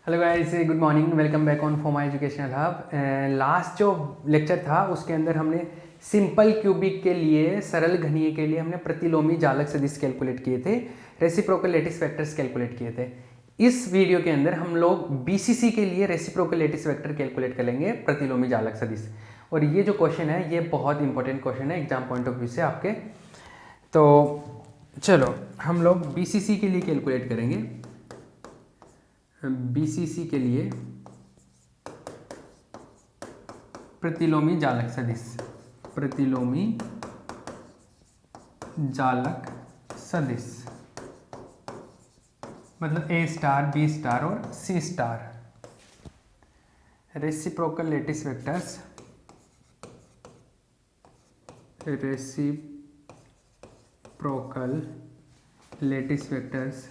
Hello guys, good morning, welcome back on for my educational hub. Last जो lecture था उसके अंदर हमने सिंपल क्यूबिक के लिए, सरल घनीय के लिए हमने प्रतिलोमी जालक सदिश कैलकुलेट किए थे, रेसिप्रोकल लैटिस वेक्टर्स कैलकुलेट किए थे। इस वीडियो के अंदर हम लोग बीसीसी के लिए रेसिप्रोकल लैटिस वेक्टर कैलकुलेट करेंगे, प्रतिलोमी जालक सदिश। और ये जो क्वेश्चन है ये बहुत इंपॉर्टेंट क्वेश्चन है एग्जाम पॉइंट ऑफ व्यू से आपके। तो चलो हम लोग बीसीसी के लिए कैलकुलेट करेंगे। बीसीसी के लिए प्रतिलोमी जालक सदिश, प्रतिलोमी जालक सदिश मतलब ए स्टार, बी स्टार और C star. Reciprocal lattice vectors, reciprocal lattice vectors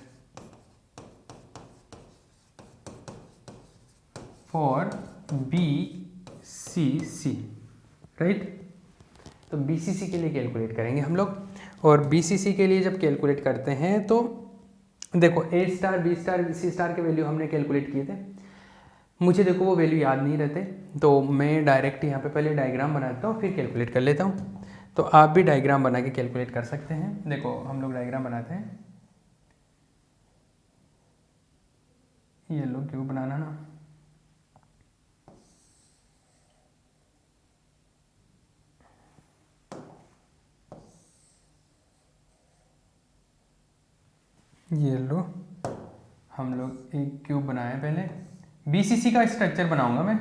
for BCC, right. तो BCC के लिए कैलकुलेट करेंगे हम लोग। और BCC के लिए जब कैलकुलेट करते हैं तो देखो A star, B star, C star के वैल्यू हमने कैलकुलेट किए थे। मुझे देखो वो वैल्यू याद नहीं रहते, तो मैं डायरेक्ट यहाँ पे पहले डायग्राम बनाता हूँ फिर कैलकुलेट कर लेता हूँ। तो आप भी डायग्राम बना के कैलकुलेट कर सकते हैं। देखो हम लोग डायग्राम बनाते हैं। ये लो क्यों बनाना ना, ये लो हम लोग एक क्यूब बनाए। पहले बीसीसी का स्ट्रक्चर बनाऊंगा मैं।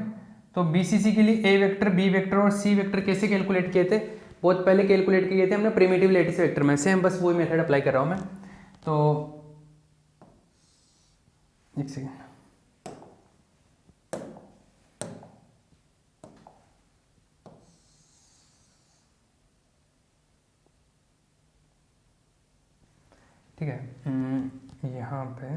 तो बीसीसी के लिए ए वेक्टर, बी वेक्टर और सी वेक्टर कैसे कैलकुलेट किए थे, बहुत पहले कैलकुलेट किए थे हमने प्रिमिटिव लैटिस वेक्टर में। सेम बस वही मेथड अप्लाई कर रहा हूँ मैं। तो एक सेकेंड, ठीक है। यहाँ पे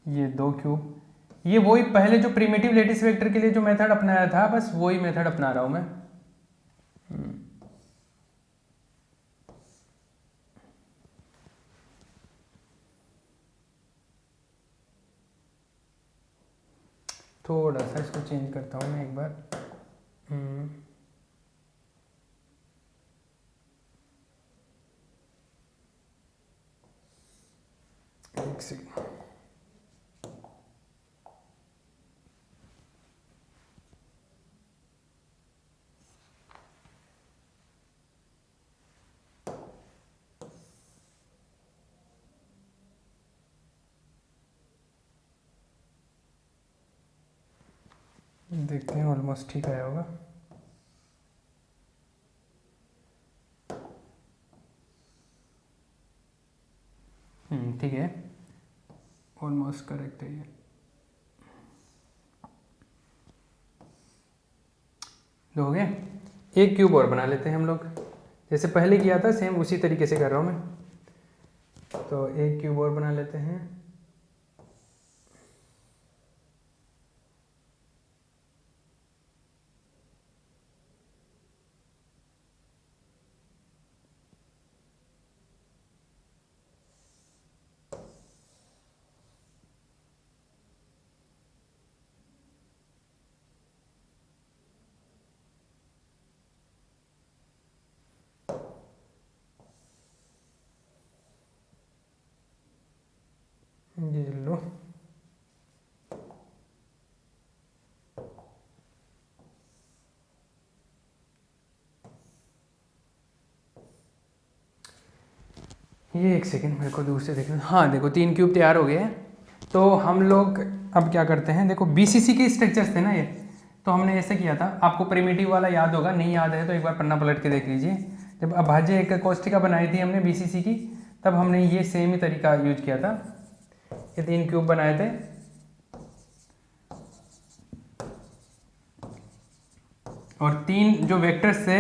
ये दो क्यूब, ये वही पहले जो प्रिमिटिव लैटिस वेक्टर के लिए जो मेथड अपनाया था बस वही मेथड अपना रहा हूँ मैं। थोड़ा सा इसको चेंज करता हूँ मैं एक बार। एक सेकेंड, देखते हैं ऑलमोस्ट ठीक आया होगा। ठीक है, ऑलमोस्ट करेक्ट है ये। तो हो गया। एक क्यूब और बना लेते हैं हम लोग, जैसे पहले किया था सेम उसी तरीके से कर रहा हूँ मैं। तो एक क्यूब और बना लेते हैं। ये लो, ये एक सेकेंड मेरे को दूर से देखना। हाँ देखो, तीन क्यूब तैयार हो गए हैं। तो हम लोग अब क्या करते हैं, देखो बीसीसी के स्ट्रक्चर्स थे ना ये, तो हमने ऐसे किया था। आपको प्रिमिटिव वाला याद होगा, नहीं याद है तो एक बार पन्ना पलट के देख लीजिए। जब अभाज्य एक कोष्ठिका बनाई थी हमने बीसीसी की, तब हमने ये सेम ही तरीका यूज किया था। ये तीन क्यूब बनाए थे और तीन जो वेक्टर्स थे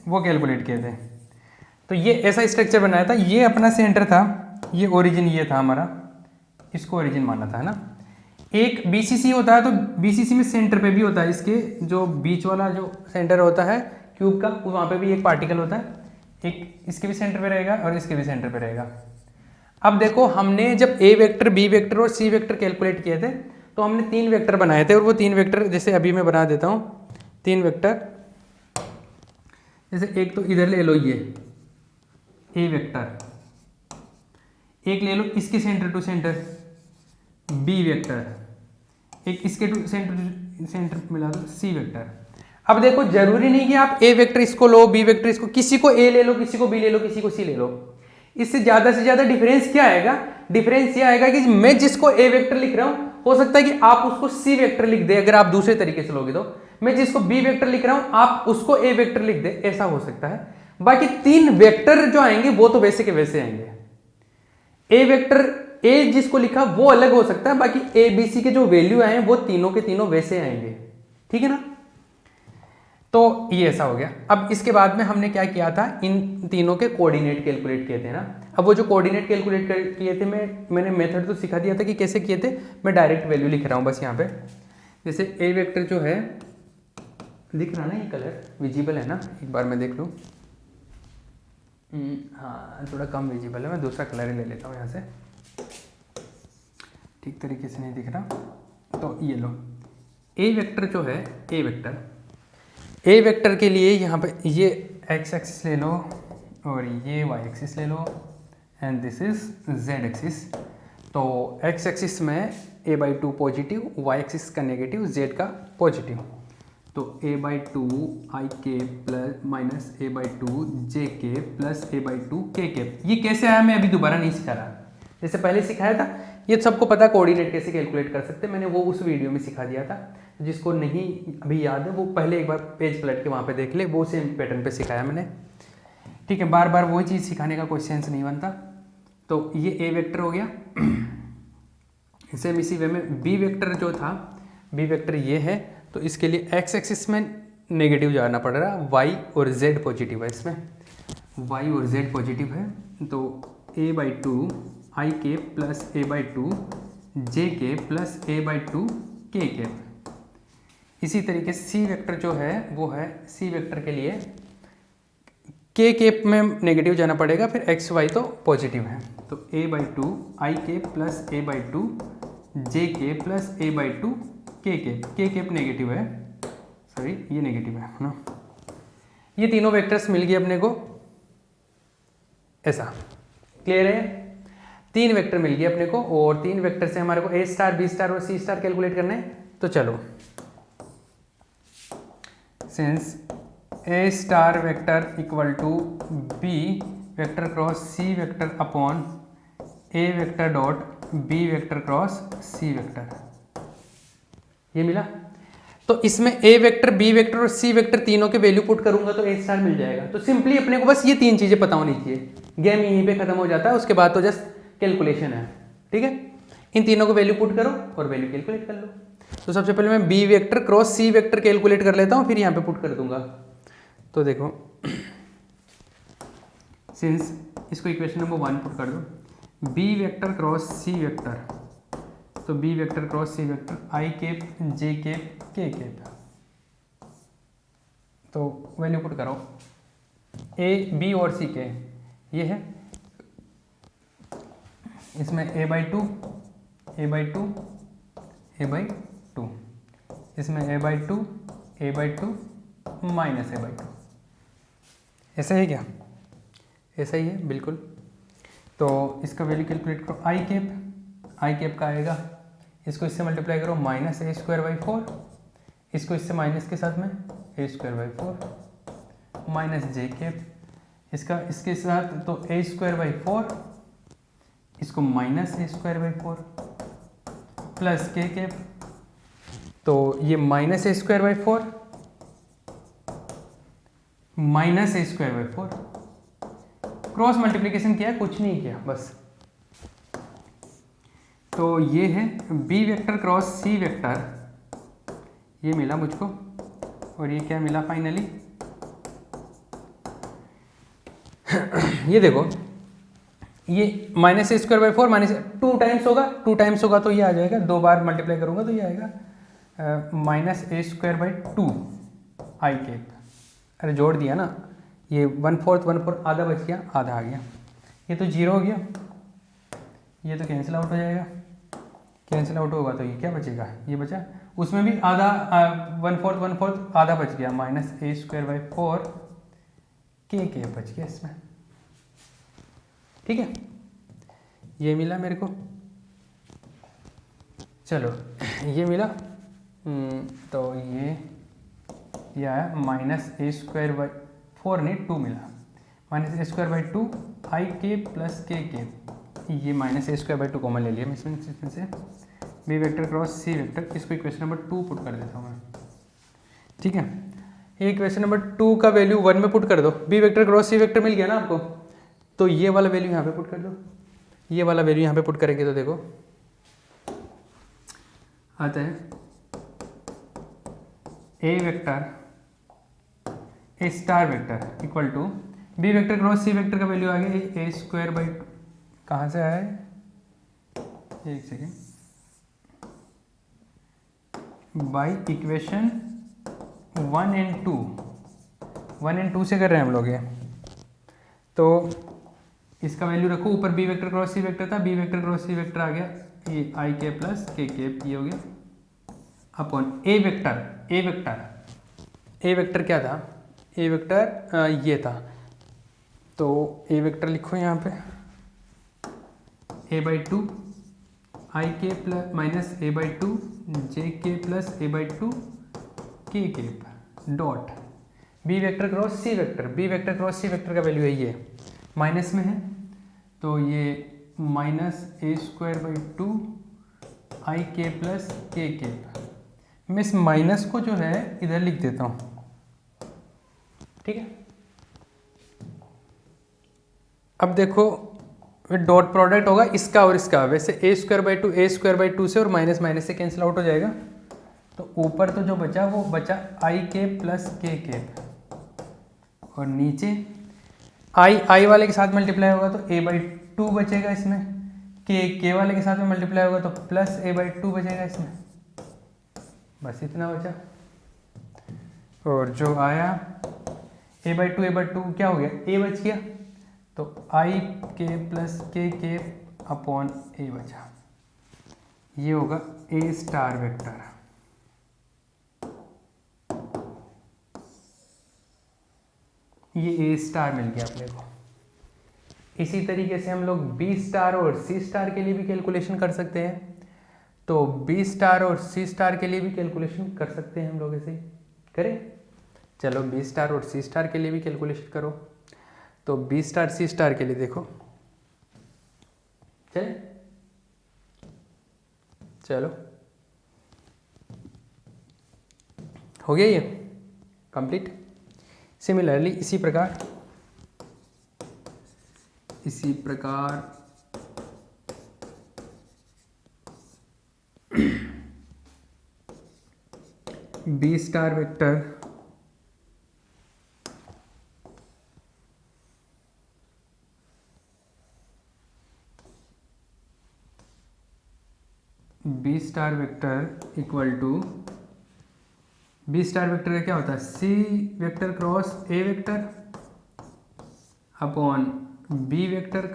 वो कैलकुलेट किए थे। तो ये ऐसा स्ट्रक्चर बनाया था, ये अपना सेंटर था ये ओरिजिन ये था हमारा, इसको ओरिजिन माना था, है ना। एक BCC होता है, तो BCC में सेंटर पे भी होता है, इसके जो बीच वाला जो सेंटर होता है क्यूब का, वहाँ पे भी एक पार्टिकल होता है, एक इसके भी सेंटर पे रहेगा और इसके भी सेंटर पे रहेगा। अब देखो हमने जब A वेक्टर, B वेक्टर और C वेक्टर कैलकुलेट किए थे, तो हमने 3 वेक्टर बनाए थे, और वो 3 वेक्टर जैसे अभी मैं बना देता हूँ 3 वेक्टर। जैसे एक तो इधर ले लो, ये A वेक्टर, एक ले लो इसके center to center B vector, एक इसके टू सेंटर मिला दो C वेक्टर। अब देखो जरूरी नहीं कि आप A वेक्टर इसको लो, B वेक्टर इसको, किसी को A ले लो, किसी को B ले लो, किसी को C ले लो। इससे ज्यादा डिफरेंस क्या आएगा? डिफरेंस ये आएगा कि मैं जिसको A वेक्टर लिख रहा हूं, हो सकता है कि आप उसको C वेक्टर लिख दे, अगर आप दूसरे तरीके से लोगे तो। मैं जिसको B वेक्टर लिख रहा हूं, आप उसको A वेक्टर लिख दे, ऐसा हो सकता है। बाकी 3 वेक्टर जो आएंगे वो तो वैसे के वैसे आएंगे। A वेक्टर A जिसको लिखा वो अलग हो सकता है, बाकी A B C के जो वैल्यू आए वो तीनों के तीनों वैसे आएंगे, ठीक है ना। तो ये ऐसा हो गया। अब इसके बाद में हमने क्या किया था, इन तीनों के कोऑर्डिनेट कैलकुलेट किए थे ना। अब वो जो कोऑर्डिनेट कैलकुलेट किए थे, मैंने मेथड तो सिखा दिया था कि कैसे किए थे, मैं डायरेक्ट वैल्यू लिख रहा हूँ बस यहाँ पे। जैसे A वेक्टर जो है, दिख रहा ना ये कलर विजिबल है ना, एक बार मैं देख लूँ। हाँ थोड़ा कम विजिबल है, मैं दूसरा कलर ही ले लेता हूँ यहाँ से, ठीक तरीके से नहीं दिख रहा। तो ये लो A वेक्टर जो है, A वेक्टर के लिए यहाँ पे ये x एक्सिस ले लो और ये y एक्सिस ले लो, and this is z axis. तो x एक्सिस में a/2 पॉजिटिव, y एक्सिस का नेगेटिव, z का पॉजिटिव। तो a/2 i k plus minus a/2 j k plus a/2 k k। ये कैसे आया मैं अभी दोबारा नहीं सिखा रहा, जैसे पहले सिखाया था। ये सबको पता कोऑर्डिनेट कैसे कैलकुलेट कर सकते हैं, मैंने वो उस वीडियो में सिखा दिया था। जिसको नहीं अभी याद है वो पहले एक बार पेज पलट के वहाँ पे देख ले, वो सेम पैटर्न पे सिखाया मैंने, ठीक है। बार बार वही चीज़ सिखाने का कोई सेंस नहीं बनता। तो ये A वेक्टर हो गया। सेम इसी वे में B वेक्टर जो था, B वेक्टर ये है, तो इसके लिए x एक्सिस में नेगेटिव जाना पड़ रहा है, y और z पॉजिटिव है, इसमें y और z पॉजिटिव है। तो a/2 i k plus a/2 j k plus a/2 k k। इसी तरीके से C वेक्टर जो है वो है, C वेक्टर के लिए k केप में नेगेटिव जाना पड़ेगा, फिर x y तो पॉजिटिव है। तो a/2 i k plus a/2 j k plus a/2 k cap negative है, सॉरी ये नेगेटिव है ना। ये तीनों वेक्टर्स मिल गए अपने को, ऐसा क्लियर है। 3 वेक्टर मिल गए अपने को, और 3 वेक्टर से हमारे को A स्टार, B स्टार और C स्टार कैलकुलेट करना है। तो चलो, since A star vector equal to B vector cross C vector upon A vector dot B vector cross C vector, ये मिला। तो इसमें A वेक्टर, B वेक्टर और C वेक्टर तीनों के वैल्यू पुट करूंगा तो A स्टार मिल जाएगा। तो सिंपली अपने को बस ये 3 चीजें पता होनी चाहिए, गेम यहीं पे खत्म हो जाता है। उसके बाद तो जस्ट कैलकुलेशन है, ठीक है। इन तीनों को वैल्यू पुट करो और वैल्यू कैलकुलेट कर लो। तो सबसे पहले मैं B vector cross C vector calculate कर लेता हूँ, फिर यहाँ पे पुट कर दूंगा। तो देखो, सिंस इसको इक्वेशन नंबर 1 पुट कर दो, B vector cross C vector, तो B vector cross C vector i cap j cap k cap. तो वैल्यू पुट करो, A B और C के ये है, इसमें a/2 इसमें a/2 माइनस a/2, ऐसा है क्या? ऐसा ही है बिल्कुल। तो इसका वैल्यू कैलकुलेट करो, आई केप का आएगा, इसको इससे मल्टीप्लाई करो माइनस a²/4, इसको इससे माइनस के साथ में a²/4 माइनस j केप, इसका इसके साथ तो a²/4, इसको minus a²/4 plus k cap, तो ये minus a²/4 minus a²/4, cross multiplication किया, कुछ नहीं किया बस। तो ये है B vector cross C vector, ये मिला मुझको, और ये क्या मिला फाइनली ये देखो, ये minus A square by four minus 2 times होगा तो ये आ जाएगा, 2 बार मल्टीप्लाई करूँगा तो ये आएगा minus A square by 2 I cap. अरे जोड़ दिया ना, ये 1/4 आधा बच गया, आधा आ गया, ये तो 0 हो गया, ये तो कैंसिल आउट हो जाएगा, कैंसिल आउट होगा तो ये क्या बचेगा, ये बचा, उसमें भी आधा 1/4 आधा बच गया, माइनस ए स्क्वायर बाई 4 के बच गया इसमें। ठीक है, ये मिला मेरे को, चलो ये मिला। तो ये आया माइनस ए स्क्वायर बाई 4 नहीं 2 मिला, माइनस ए स्क्वायर बाई 2 आई के प्लस के, ये minus A square by 2 common ले लिया मैं इसमें से, B vector cross C vector, इसको इक्वेशन नंबर 2 पुट कर देता हूँ मैं। ठीक है, ये इक्वेशन नंबर 2 का वैल्यू 1 में पुट कर दो, B vector cross C vector मिल गया ना आपको, तो ये वाला वैल्यू यहाँ पे पुट कर दो, ये वाला वैल्यू यहाँ पे पुट करेंगे तो देखो आता है A vector A star vector equal to B vector cross C vector का वैल्यू आ गया ए स्क्वायर बाई, कहाँ से आया है, एक सेकेंड, बाई इक्वेशन 1 एंड 2 से कर रहे हैं हम लोग ये, तो इसका वैल्यू रखो, ऊपर B vector cross C vector था, B vector cross C vector आ गया ये आई के प्लस के, ये हो गया अपॉन ए वेक्टर क्या था, ए वेक्टर ये था, तो ए वेक्टर लिखो यहाँ पे ए बाई 2 आई के प्लस माइनस ए बाई 2 जे के प्लस ए बाई 2 के dot B vector cross C vector, B vector cross C vector का वैल्यू है ये माइनस में है, तो ये माइनस ए स्क्वायर बाई 2 आई के प्लस के, मैं इस माइनस को जो है इधर लिख देता हूँ। ठीक है, अब देखो डॉट प्रोडक्ट होगा इसका और इसका, वैसे ए स्क्वायर बाई 2 से और माइनस माइनस से कैंसिल आउट हो जाएगा, तो ऊपर तो जो बचा वो बचा आई के प्लस के, और नीचे आई वाले के साथ मल्टीप्लाई होगा तो ए बाई 2 बचेगा इसमें, के वाले के साथ में मल्टीप्लाई होगा तो प्लस ए बाई 2 बचेगा इसमें, बस इतना बचा, और जो आया ए बाई 2 क्या हो गया, ए बच गया, तो आई के प्लस के अपॉन ए बचा, ये होगा ए स्टार वेक्टर। ये ए स्टार मिल गया अपने को। इसी तरीके से हम लोग बी स्टार और सी स्टार के लिए भी कैलकुलेशन कर सकते हैं, तो बी स्टार और सी स्टार के लिए भी कैलकुलेशन कर सकते हैं हम लोग, ऐसे करें, चलो बी स्टार और सी स्टार के लिए भी कैलकुलेशन करो, तो बी स्टार सी स्टार के लिए देखो, चलो हो गया ये कंप्लीट। सिमिलरली इसी प्रकार B star vector equal to B star vector का क्या होता है, C vector cross A vector upon B vector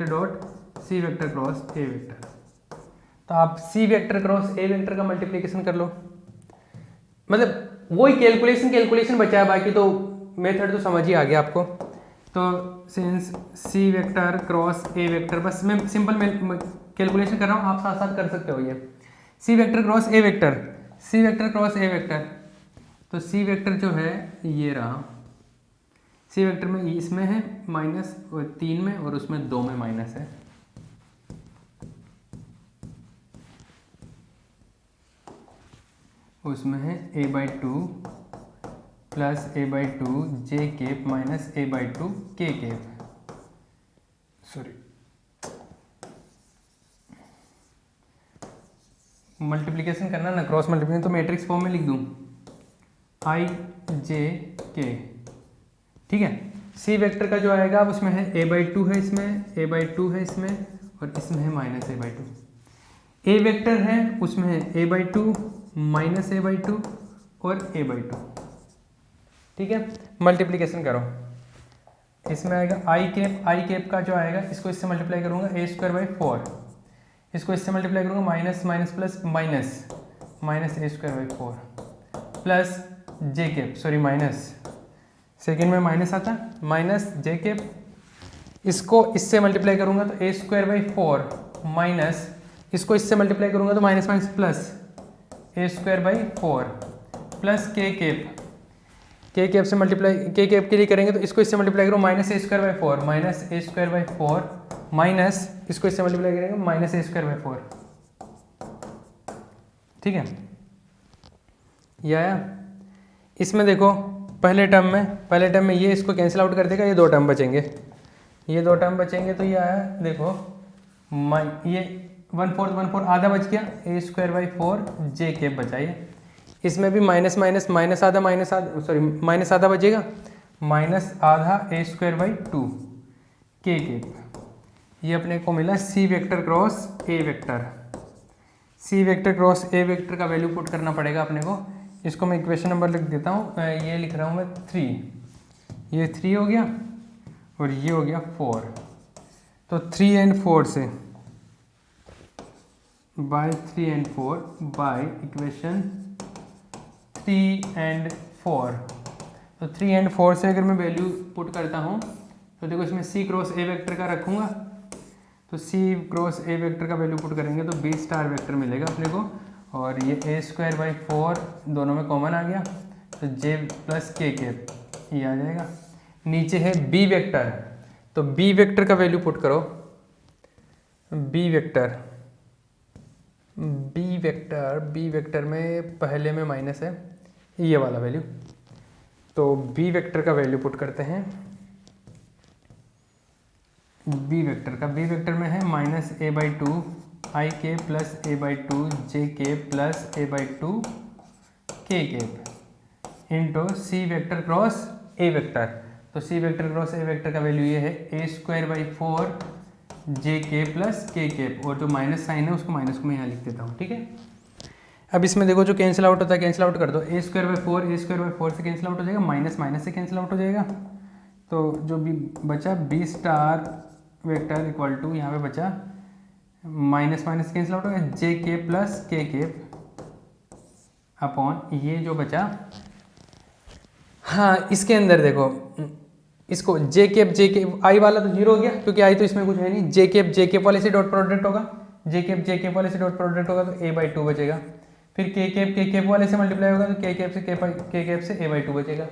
dot C vector cross A vector. तो आप C vector cross A vector का मल्टीप्लिकेशन कर लो, मतलब वही कैलकुलेशन बचा है, बाकी तो मेथड तो समझ ही आ गया आपको। तो since C vector cross A vector, बस मैं सिंपल में कैलकुलेशन कर रहा हूँ, आप साथ साथ कर सकते हो ये, सी वेक्टर क्रॉस ए वेक्टर, तो सी वेक्टर जो है ये रहा, सी वेक्टर में इसमें है माइनस 3 में और उसमें 2 में माइनस है, उसमें है A by 2 plus A by 2 J cap minus A by 2 K cap, sorry multiplication करना ना, क्रॉस मल्टीप्लिकेशन, तो मैट्रिक्स फॉर्म में लिख दूं आई जे के, ठीक है, सी वेक्टर का जो आएगा उसमें है a/2 है, इसमें a/2 है इसमें, और इसमें है -a/2। ए वेक्टर है उसमें है a/2 -a/2 और a/2। ठीक है, मल्टीप्लिकेशन करो, इसमें आएगा आई कैप का जो आएगा इसको इससे मल्टीप्लाई करूँगा a²/4, इसको इससे मल्टीप्लाई करूँगा minus minus plus minus -a²/4 plus J cap, sorry minus, second में माइनस आता है, माइनस जे कैप, इसको इससे मल्टीप्लाई करूँगा तो a²/4 माइनस, इसको इससे मल्टीप्लाई करूँगा तो minus minus plus a²/4 plus के कैप से मल्टीप्लाई, के कैप के लिए करेंगे तो इसको इससे मल्टीप्लाई करो -a²/4 माइनस इसको इससे मल्टीप्लाई करेंगे -a²/4। ठीक है, ये आया। इसमें देखो पहले टर्म में ये इसको कैंसिल आउट कर देगा, ये 2 टर्म बचेंगे, तो ये आया देखो ये 1/4 आधा बच गया, a²/4 जे कैप बचा ये। इसमें भी माइनस आधा बचेगा, माइनस आधा a²/2 के कैप। ये अपने को मिला C vector cross A vector. C vector cross A vector का वैल्यू पुट करना पड़ेगा अपने को। इसको मैं इक्वेशन नंबर लिख देता हूँ, ये लिख रहा हूँ मैं 3, ये 3 हो गया और ये हो गया 4। तो 3 and 4 से by 3 and 4 by equation 3 and 4। तो 3 and 4 से अगर मैं वैल्यू पुट करता हूँ तो देखो इसमें सी क्रॉस ए वेक्टर का रखूँगा, तो सी क्रॉस ए वेक्टर का वैल्यू पुट करेंगे तो b स्टार वेक्टर मिलेगा अपने को, और ये a²/4 दोनों में कॉमन आ गया तो j प्लस के कैप ये आ जाएगा। नीचे है b वेक्टर, तो b वेक्टर का वैल्यू पुट करो, b वेक्टर में पहले में माइनस है ये वाला वैल्यू, तो b वेक्टर का वैल्यू पुट करते हैं। b वेक्टर में है -a/2 आई के प्लस a/2 जे के plus a/2 k cap into C vector cross A vector. तो C vector cross A vector का वैल्यू ये है a²/4 जे के प्लस के कैप, और जो माइनस साइन है उसको माइनस को मैं यहाँ लिख देता हूँ। ठीक है, अब इसमें देखो जो कैंसिल आउट होता है कैंसिल आउट कर दो, a²/4 से कैंसिल आउट हो जाएगा, माइनस से कैंसिल आउट हो जाएगा, तो जो भी बचा b star vector equal to यहाँ पे बचा माइनस कैंसिल आउट हो गया जे के प्लस के कैप अपॉन ये जो बचा। हाँ, इसके अंदर देखो इसको जे कैप आई वाला तो 0 हो गया क्योंकि आई तो इसमें कुछ है नहीं, जे कैप वाले से डॉट प्रोडक्ट होगा, जे कैप वाले से डॉट प्रोडक्ट होगा तो a/2 बचेगा, फिर के कैप वाले से मल्टीप्लाई होगा तो के कैप से a/2 बचेगा।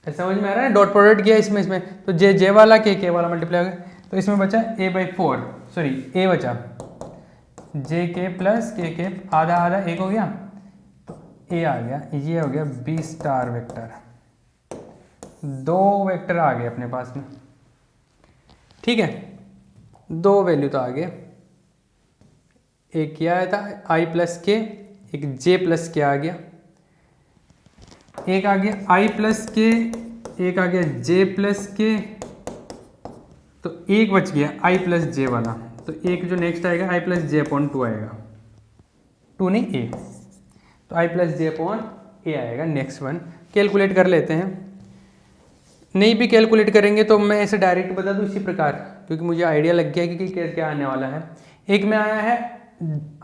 समझ में आ रहा है, डॉट प्रोडक्ट किया इसमें तो जे वाला के वाला मल्टीप्लाई हो गया, तो इसमें बचा a/4, सॉरी a बचा जे के प्लस के कैप, आधा आधा एक हो गया तो a आ गया, ये हो गया b स्टार वेक्टर। 2 वेक्टर आ गए अपने पास में। ठीक है, 2 वैल्यू तो आ गए, एक क्या आया था i प्लस के, एक j प्लस के आ गया, एक आ गया i प्लस के, एक आ गया j प्लस के, तो एक बच गया i प्लस जे वाला, तो एक जो नेक्स्ट आएगा i प्लस जे अपॉन 2 आएगा, 2 नहीं a, तो i plus J upon a आएगा। नेक्स्ट वन कैलकुलेट कर लेते हैं, नहीं भी कैलकुलेट करेंगे तो मैं ऐसे डायरेक्ट बता दूँ इसी प्रकार, क्योंकि मुझे आइडिया लग गया कि क्या आने वाला है। एक में आया है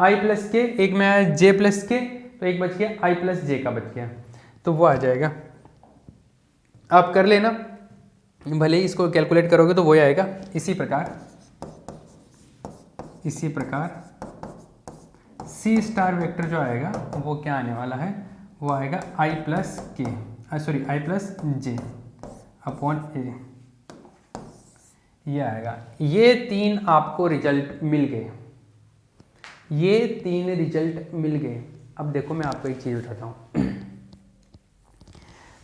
i प्लस के, एक में आया j प्लस के, तो एक बच गया i प्लस जे का बच गया, तो वो आ जाएगा। आप कर लेना, भले ही इसको कैलकुलेट करोगे तो वो आएगा। इसी प्रकार सी स्टार वेक्टर जो आएगा वो क्या आने वाला है, वो आएगा i plus K, sorry i plus J upon A, ये आएगा। ये 3 आपको रिजल्ट मिल गए, अब देखो मैं आपको एक चीज़ बताता हूँ,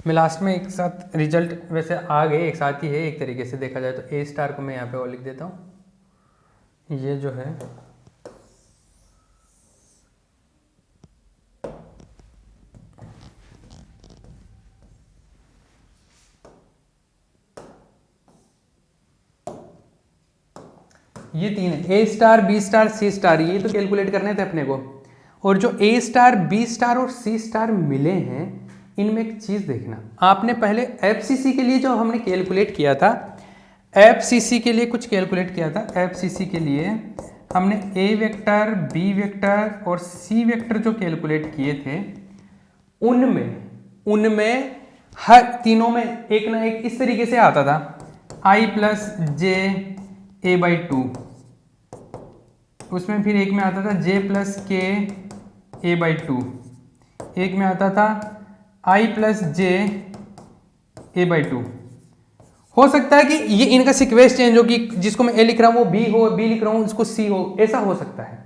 मैं लास्ट में एक साथ रिजल्ट वैसे आ गए, एक साथ ही है एक तरीके से देखा जाए तो। ए स्टार को मैं यहाँ पे और लिख देता हूँ, ये जो है ये तीन है, ए स्टार, बी स्टार, सी स्टार, ये तो कैलकुलेट करने थे अपने को। और जो ए स्टार, बी स्टार और सी स्टार मिले हैं, इनमें एक चीज़ देखना, आपने पहले एफसीसी के लिए जो हमने कैलकुलेट किया था, एफसीसी के लिए कुछ कैलकुलेट किया था, एफसीसी के लिए हमने ए वेक्टर, बी वेक्टर और सी वेक्टर जो कैलकुलेट किए थे, उनमें हर तीनों में एक ना एक इस तरीके से आता था, I plus J A by two, उसमें फिर एक में आता था जे प्लस के ए बाई टू, एक में आता था I plus J A by two. हो सकता है कि ये इनका सीक्वेंस चेंज हो, कि जिसको मैं ए लिख रहा हूँ वो बी हो, बी लिख रहा हूँ उसको सी हो, ऐसा हो सकता है।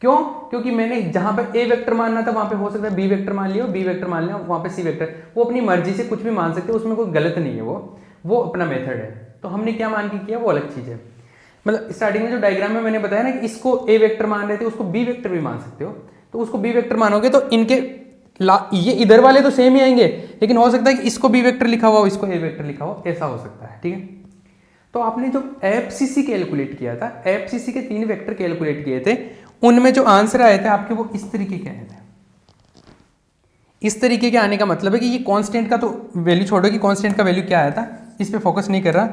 क्यों? क्योंकि मैंने जहां पे ए वेक्टर मानना था वहां पे हो सकता है बी वेक्टर मान लिया, बी वेक्टर मान लिया, वहां पे सी वेक्टर, वो अपनी मर्जी से कुछ भी मान सकते हो, उसमें कोई गलत नहीं है, वो अपना मेथड है। तो हमने क्या मान के किया वो अलग चीज है। मतलब स्टार्टिंग में जो डायग्राम में मैंने बताया ना कि इसको ए वेक्टर मान रहे थे, उसको बी वेक्टर भी मान सकते हो, तो उसको बी वेक्टर मानोगे तो इनके ये इधर वाले तो सेम ही आएंगे, लेकिन हो सकता है कि इसको बी वेक्टर लिखा हुआ हो, इसको ए वेक्टर लिखा हो, ऐसा हो सकता है। ठीक है, तो आपने जो एफसीसी कैलकुलेट किया था, एफसीसी के 3 वेक्टर कैलकुलेट किए थे, उनमें जो आंसर आए थे आपके वो इस तरीके के आए थे। इस तरीके के आने का मतलब है कि ये कांस्टेंट का तो वैल्यू छोड़ो कि कांस्टेंट का वैल्यू क्या आया था, इस पे फोकस नहीं कर रहा,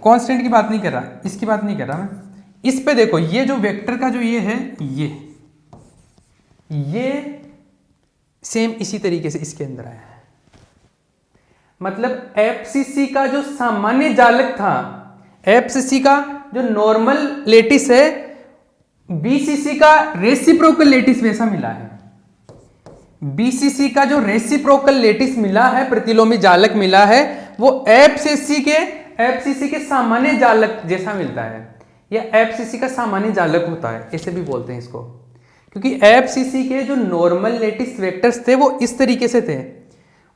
कांस्टेंट की बात नहीं कर रहा, इसकी बात नहीं कर रहा मैं, इस पे देखो, ये जो वेक्टर का जो ये है, ये सेम इसी तरीके से इसके अंदर आया है। मतलब एफसीसी का जो सामान्य जालक था, एफसीसी का जो नॉर्मल लेटिस है, बीसीसी का रेसिप्रोकल लेटिस वैसा मिला है। बीसीसी का जो रेसिप्रोकल लेटिस मिला है, प्रतिलोमी जालक मिला है, वो एफसीसी के सामान्य जालक जैसा मिलता है, या एफसीसी का सामान्य जालक होता है, ऐसे भी बोलते हैं इसको, क्योंकि एफसीसी के जो नॉर्मल लेटिस वेक्टर्स थे वो इस तरीके से थे,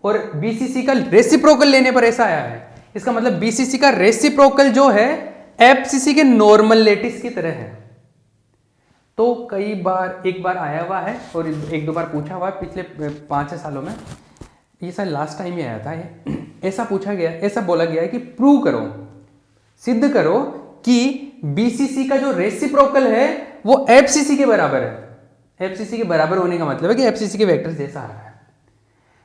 और बीसीसी का रेसिप्रोकल लेने पर ऐसा आया है। इसका मतलब बीसीसी का रेसिप्रोकल जो है एफसीसी के नॉर्मल लेटिस की तरह है। तो कई बार, एक बार आया हुआ है और 1-2 बार पूछा हुआ है पिछले 5-6 सालों में, ये शायद लास्ट टाइम ही आया था ये, ऐसा पूछा गया, ऐसा बोला गया है कि प्रूव करो, सिद्ध करो कि बीसीसी का जो रेसिप्रोकल है वो एफसीसी के बराबर है। एफसीसी के बराबर होने का मतलब है कि एफसीसी के वेक्टर जैसा आ रहा है।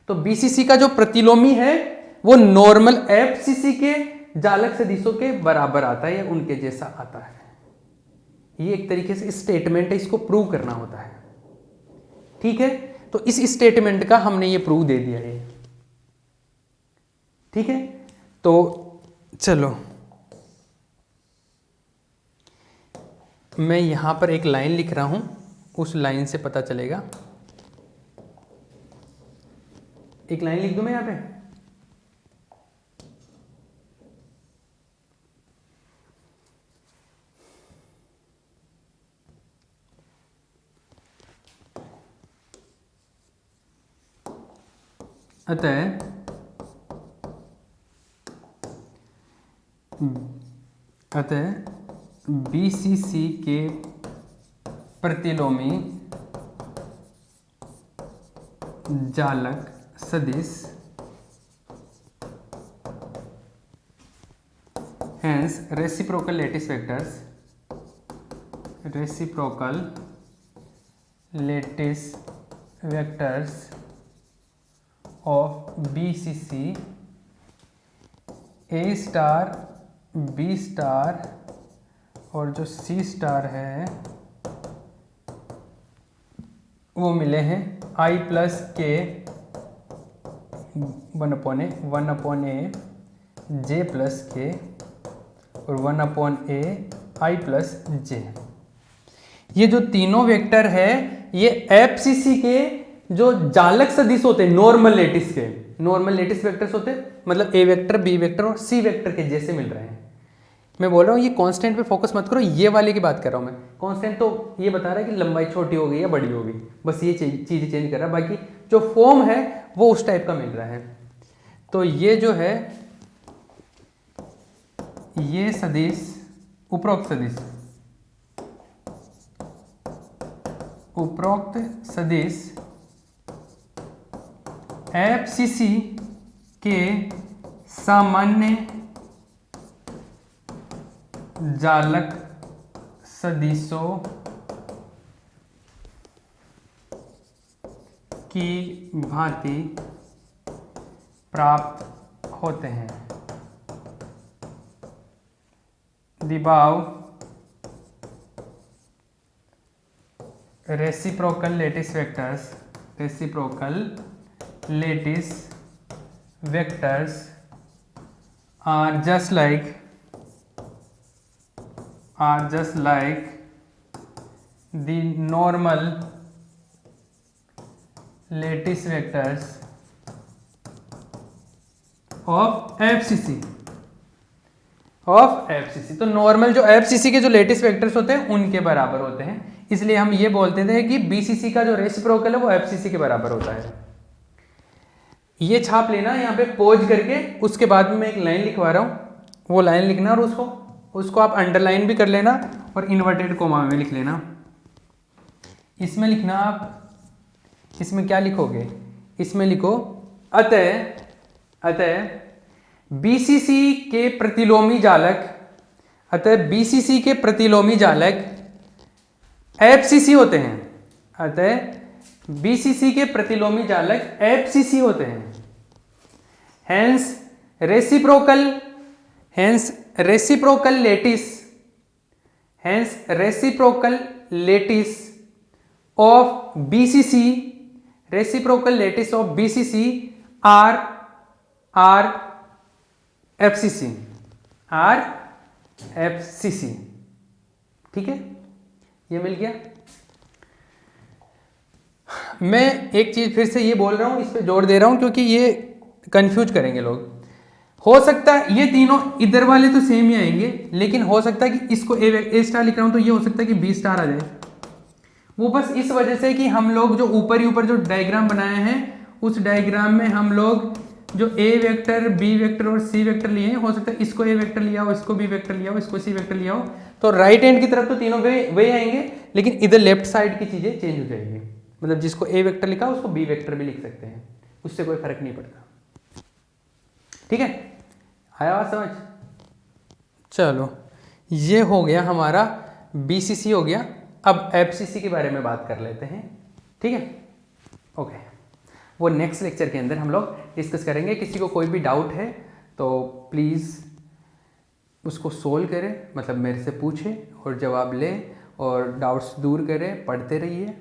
तो बीसीसी का जो प्रतिलोमी है वो नॉर्मल एफसीसी के जालक सदिशों के बराबर आता है या उनके जैसा आता है। ये एक तरीके से स्टेटमेंट है, इसको प्रूव करना होता है। ठीक है, तो इस स्टेटमेंट का हमने ये प्रूव दे दिया है। ठीक है, तो चलो मैं यहां पर एक लाइन लिख रहा हूं, उस लाइन से पता चलेगा। एक लाइन लिख दूं मैं यहां पे, अतः बीसीसी के प्रतिलोमी जालक सदिश hence reciprocal lattice vectors of BCC A star, B star और जो C स्टार है वो मिले हैं I प्लस के 1/A J प्लस के और 1/A I प्लस J। ये जो तीनों वेक्टर है ये एफसीसी के जो जालक सदिश होते हैं, नॉर्मल लेटिस के, नॉर्मल लेटिस वेक्टर्स होते हैं, मतलब ए वेक्टर, बी वेक्टर और सी वेक्टर के जैसे मिल रहे हैं। मैं बोल रहा हूँ ये कांस्टेंट पे फोकस मत करो, ये वाले की बात कर रहा हूँ मैं। कांस्टेंट तो ये बता रहा है कि लंबाई छोटी हो गई या बड़ी हो गई, बस ये चीज़ें चेंज कर रहा है, बाकी जो फॉर्म है वो उस टाइप का मिल रहा है। तो ये जो है ये सदिश, उपरोक्त सदिश एफसीसी के सामान्य जालक सदिशों की भांति प्राप्त होते हैं। The above reciprocal lattice vectors are just like the normal lattice vectors of FCC। तो नॉर्मल जो FCC के जो लेटिस वेक्टर्स होते हैं उनके बराबर होते हैं, इसलिए हम ये बोलते थे कि BCC का जो रेसिप्रोकल है वो FCC के बराबर होता है। ये छाप लेना यहाँ पे पॉज करके, उसके बाद में मैं एक लाइन लिखवा रहा हूँ, वो लाइन लिखना और उसको आप अंडरलाइन भी कर लेना और इन्वर्टेड कोमा में लिख लेना। इसमें लिखना आप, इसमें क्या लिखोगे, इसमें लिखो अतः BCC के प्रतिलोमी जालक FCC होते हैं। अतः BCC के प्रतिलोमी जालक FCC होते हैं। Hence reciprocal lattice of BCC are FCC। ठीक है, ये मिल गया। मैं एक चीज फिर से ये बोल रहा हूं, इस पे जोर दे रहा हूं क्योंकि ये कंफ्यूज करेंगे लोग। हो सकता है ये तीनों इधर वाले तो सेम ही आएंगे, लेकिन हो सकता है कि इसको ए स्टार लिख रहा हूं तो ये हो सकता है कि बी स्टार आ जाए। वो बस इस वजह से कि हम लोग जो ऊपर जो डायग्राम बनाए हैं उस डायग्राम में हम लोग जो ए वेक्टर, बी वेक्टर और सी वेक्टर लिए हैं, हो सकता है इसको ए वेक्टर लिया हो, इसको बी वेक्टर लिया हो, इसको सी वेक्टर लिया हो, तो राइट हैंड की तरफ तो तीनों वे आएंगे, लेकिन इधर लेफ्ट साइड की चीजें चेंज हो जाएंगी। मतलब जिसको ए वेक्टर लिखा उसको बी वेक्टर भी लिख सकते हैं, उससे कोई फर्क नहीं पड़ता। ठीक है, आया बात समझ? चलो, ये हो गया हमारा BCC हो गया। अब FCC के बारे में बात कर लेते हैं। ठीक है, ओके, वो नेक्स्ट लेक्चर के अंदर हम लोग डिस्कस करेंगे। किसी को कोई भी डाउट है तो प्लीज़ उसको सोल्व करें, मतलब मेरे से पूछे और जवाब ले और डाउट्स दूर करें, पढ़ते रहिए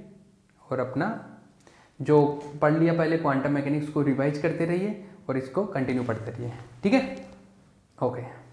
और अपना जो पढ़ लिया पहले क्वांटम मैकेनिक्स को रिवाइज करते रहिए और इसको कंटिन्यू पढ़ते रहिए। ठीक है, ओके।